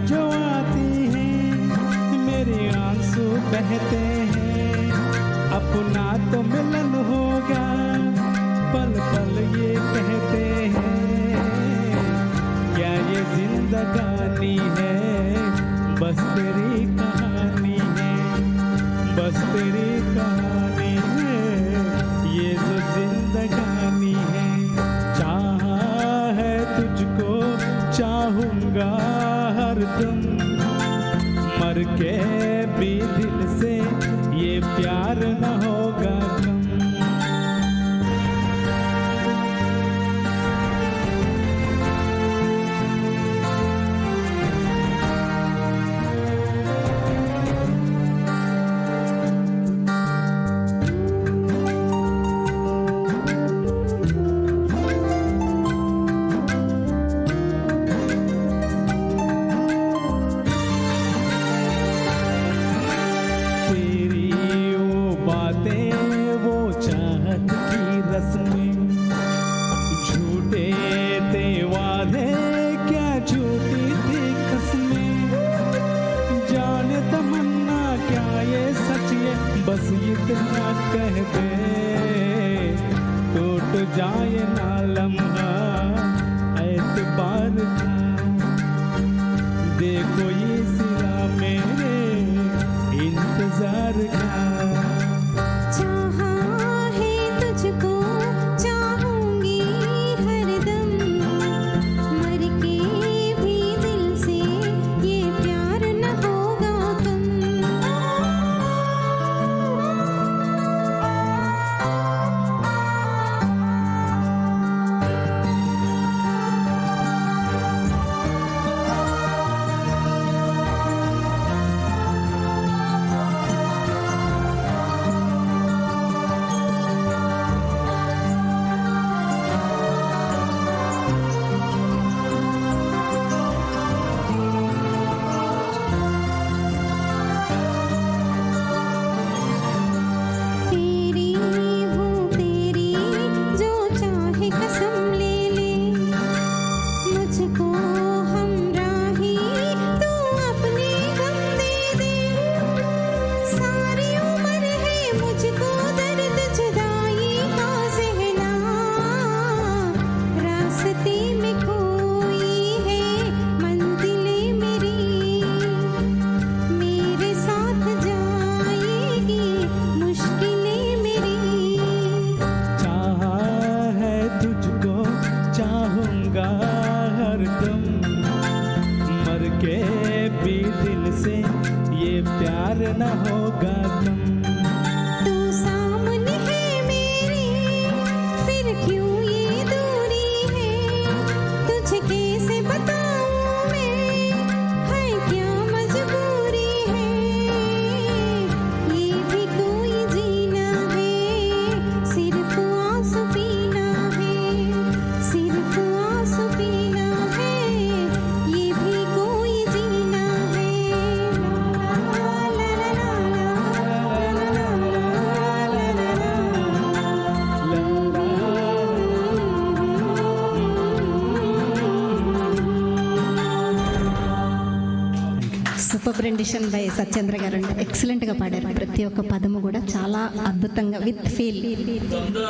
जो आती है मेरे आंसू बहते हैं, अपना तो मिलन होगा पल पल ये कहते हैं। क्या ये जिंदगानी है, बस तेरी कहानी है, बस तेरी कहानी है, ये जो जिंदगानी है। चाहा है तुझको चाहूँगा हरदम, मर के भी दिल से ये प्यार न होगा कम। वो चाहत की रस्में, झूठे थे वादे क्या झूठी थी कसमें, जाने तमन्ना क्या ये सच है, बस इतना कह दे टूट जाए ना लम्हा एतबार का। देखो ये सिरा मेरे इंतजार का। चाहूँगा हरदम, मर के भी दिल से ये प्यार न होगा कम। तू सामने है मेरे, फिर क्यों ये दूरी है, तुझे कैसे बताऊँ मैं, है क्या मजबूरी है। ये भी कोई जीना है, सिर्फ आंसू पीना है, सिर्फ आंसू पीना है, ये भी कोई जीना है। సూపర్ రెండిషన్ బై సత్యేంద్ర గారు. ఎక్సలెంట్గా పాడారు. ప్రతి ఒక్క పదము కూడా చాలా అద్భుతంగా విత్ ఫీల్.